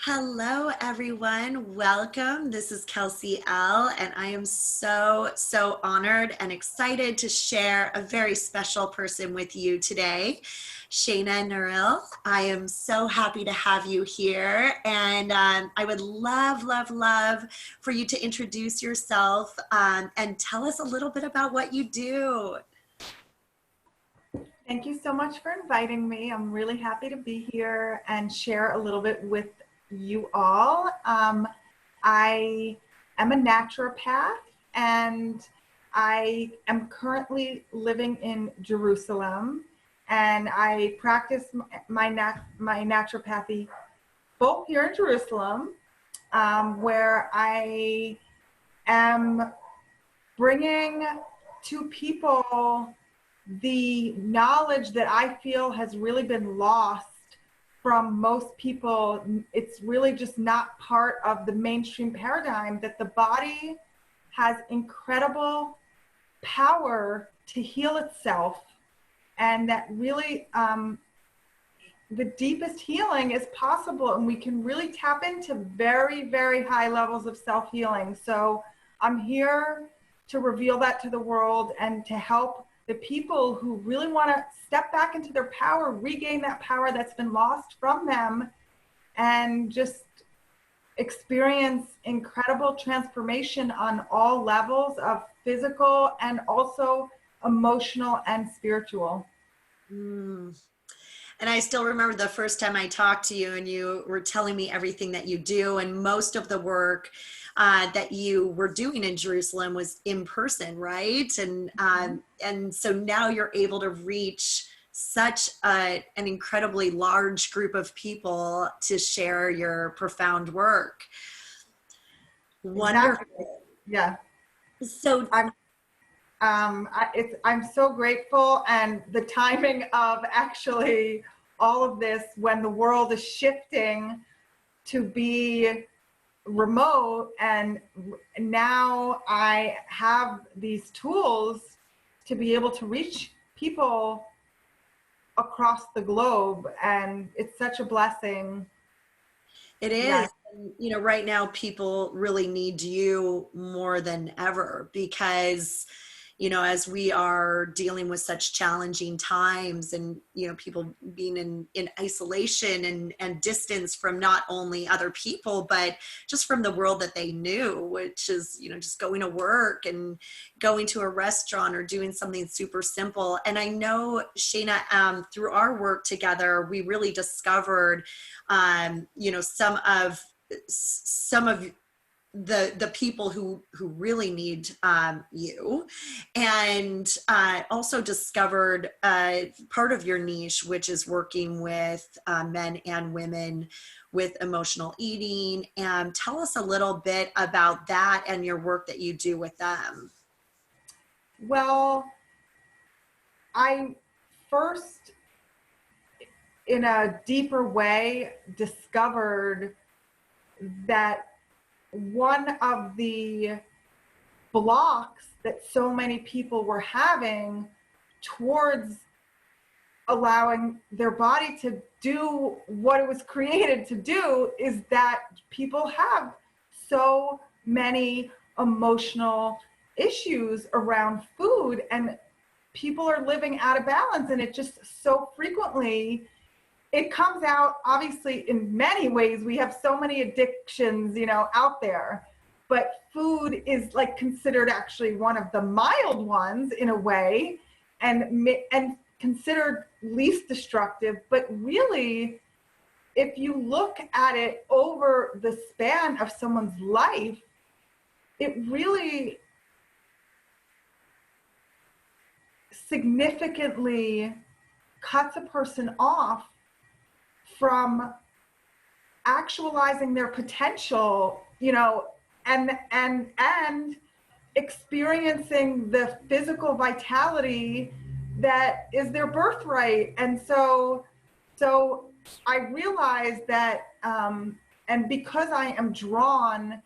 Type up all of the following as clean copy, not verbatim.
Hello, everyone. Welcome. This is Kelsy Elle, and I am so honored and excited to share a very special person with you today, Shana and Neril. I am so happy to have you here, and I would love for you to introduce yourself and tell us a little bit about what you do. Thank you so much for inviting me. I'm really happy to be here and share a little bit with you all. I am a naturopath and I am currently living in Jerusalem, and I practice my naturopathy both here in Jerusalem, where I am bringing to people the knowledge that I feel has really been lost from most people. It's really just not part of the mainstream paradigm that the body has incredible power to heal itself, and that really the deepest healing is possible, and we can really tap into very high levels of self-healing. So I'm here to reveal that to the world and to help the people who really want to step back into their power, regain that power that's been lost from them, and just experience incredible transformation on all levels of physical and also emotional and spiritual. Mm. And I still remember the first time I talked to you and you were telling me everything that you do, and most of the work that you were doing in Jerusalem was in person, right? And so now you're able to reach such an incredibly large group of people to share your profound work. Wonderful. Exactly. Yeah. So I'm so grateful, and the timing of actually all of this when the world is shifting to be remote, and now I have these tools to be able to reach people across the globe, and it's such a blessing. it Yeah. is. And, you know, right now people really need you more than ever because, you know, as we are dealing with such challenging times and, you know, people being in isolation and distance from not only other people, but just from the world that they knew, which is, you know, just going to work and going to a restaurant or doing something super simple. And I know, Shana, through our work together, we really discovered, you know, some of the people who really need you, and also discovered part of your niche, which is working with men and women with emotional eating. And tell us a little bit about that and your work that you do with them. Well, I first, in a deeper way, discovered that one of the blocks that so many people were having towards allowing their body to do what it was created to do is that people have so many emotional issues around food, and people are living out of balance, and it just so frequently it comes out. Obviously, in many ways we have so many addictions, out there, but food is like considered actually one of the mild ones in a way, and considered least destructive. But really, if you look at it over the span of someone's life, it really significantly cuts a person off from actualizing their potential, and experiencing the physical vitality that is their birthright. And so I realized that, and because I am drawn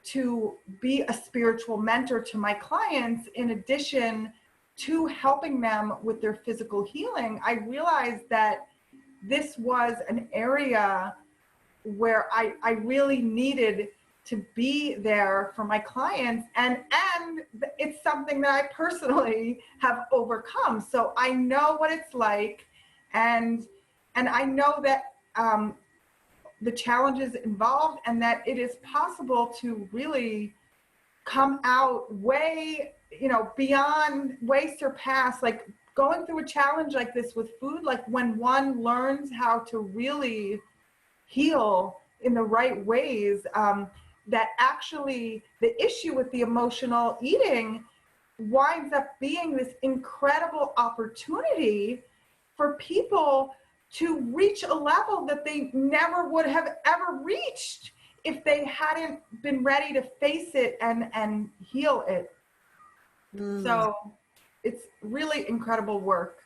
to be a spiritual mentor to my clients, in addition to helping them with their physical healing, I realized that this was an area where I really needed to be there for my clients, and it's something that I personally have overcome. So I know what it's like, and I know that the challenges involved, and that it is possible to really come out way, beyond, way surpass, like going through a challenge like this with food, like when one learns how to really heal in the right ways, that actually the issue with the emotional eating winds up being this incredible opportunity for people to reach a level that they never would have ever reached if they hadn't been ready to face it and heal it. So it's really incredible work.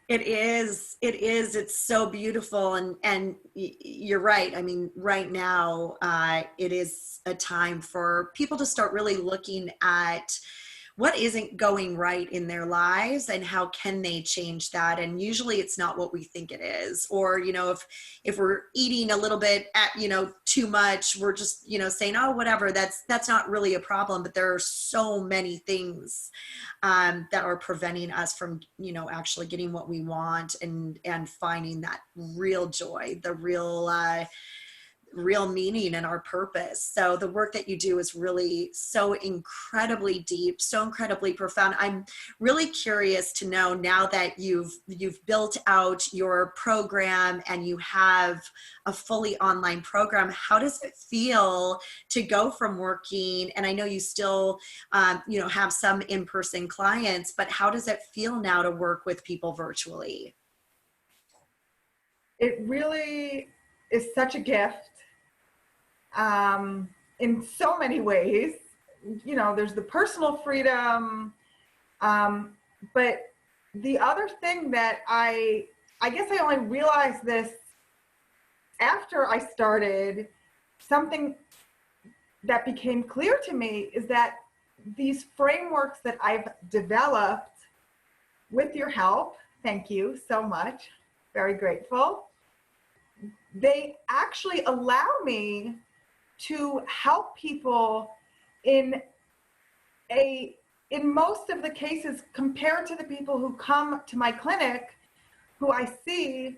It is. It's so beautiful. And you're right. I mean, right now, it is a time for people to start really looking at what isn't going right in their lives and how can they change that. And usually it's not what we think it is. Or, if we're eating a little bit at, too much, we're just, saying, oh, whatever, that's not really a problem. But there are so many things that are preventing us from, actually getting what we want and finding that real joy, the real meaning and our purpose. So the work that you do is really so incredibly deep, so incredibly profound. I'm really curious to know, now that you've built out your program and you have a fully online program, how does it feel to go from working, and I know you still have some in-person clients, but how does it feel now to work with people virtually? It really is such a gift, in so many ways. There's the personal freedom, but the other thing that I guess I only realized this after I started, something that became clear to me is that these frameworks that I've developed with your help, thank you so much, very grateful, they actually allow me to help people in most of the cases, compared to the people who come to my clinic, who I see.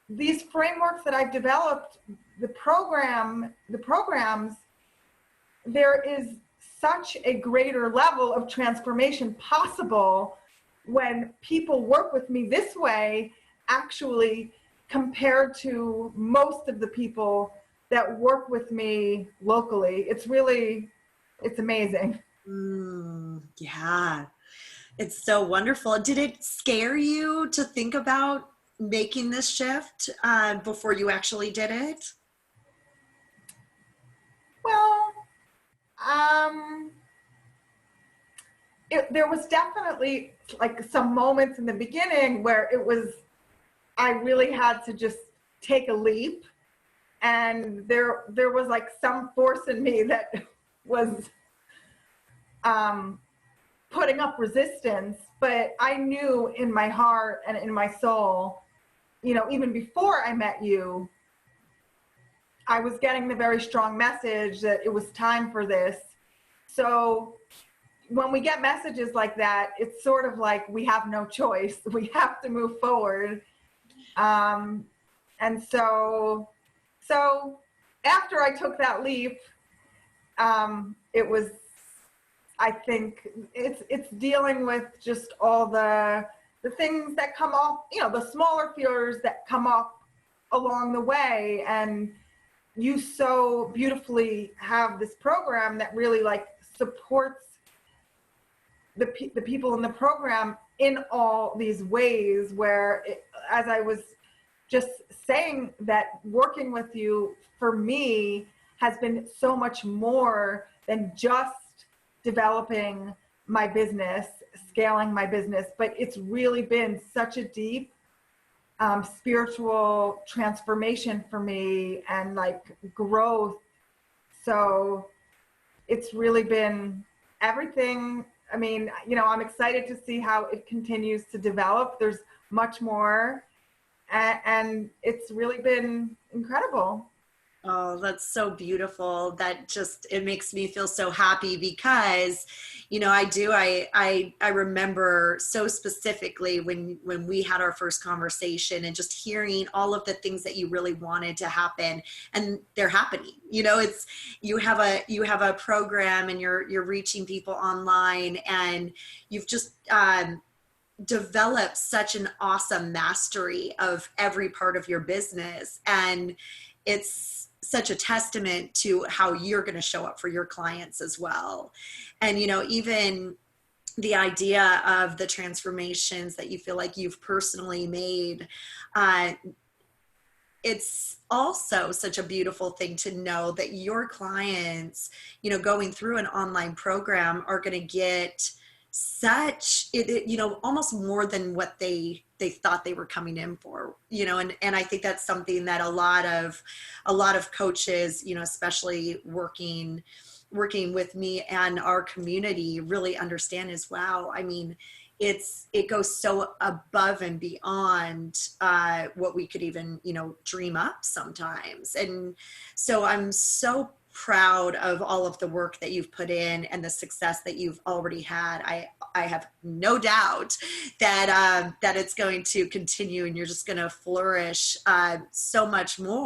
These frameworks that I've developed, the programs, there is such a greater level of transformation possible when people work with me this way, actually, compared to most of the people that work with me locally. It's amazing. Yeah, it's so wonderful. Did it scare you to think about making this shift before you actually did it? Well, there was definitely like some moments in the beginning where I really had to just take a leap, and there was like some force in me that was putting up resistance. But I knew in my heart and in my soul, even before I met you, I was getting the very strong message that it was time for this. So when we get messages like that, it's sort of like we have no choice. We have to move forward. And so after I took that leap, it was, I think it's dealing with just all the things that come off, the smaller fears that come up along the way. And you so beautifully have this program that really like supports the people in the program in all these ways, where as I was just saying, that working with you for me has been so much more than just developing my business, scaling my business, but it's really been such a deep spiritual transformation for me and like growth. So it's really been everything. I mean, I'm excited to see how it continues to develop. There's much more and it's really been incredible. Oh, that's so beautiful. That just, it makes me feel so happy because, I remember so specifically when we had our first conversation and just hearing all of the things that you really wanted to happen, and they're happening. It's, you have a program, and you're reaching people online, and you've just developed such an awesome mastery of every part of your business. And it's such a testament to how you're going to show up for your clients as well. And, even the idea of the transformations that you feel like you've personally made, uh, it's also such a beautiful thing to know that your clients, going through an online program, are going to get almost more than what they thought they were coming in for. And I think that's something that a lot of coaches, especially working with me and our community, really understand is, wow, I mean, it goes so above and beyond what we could even dream up sometimes. And so I'm so proud of all of the work that you've put in and the success that you've already had. I have no doubt that that it's going to continue, and you're just going to flourish so much more.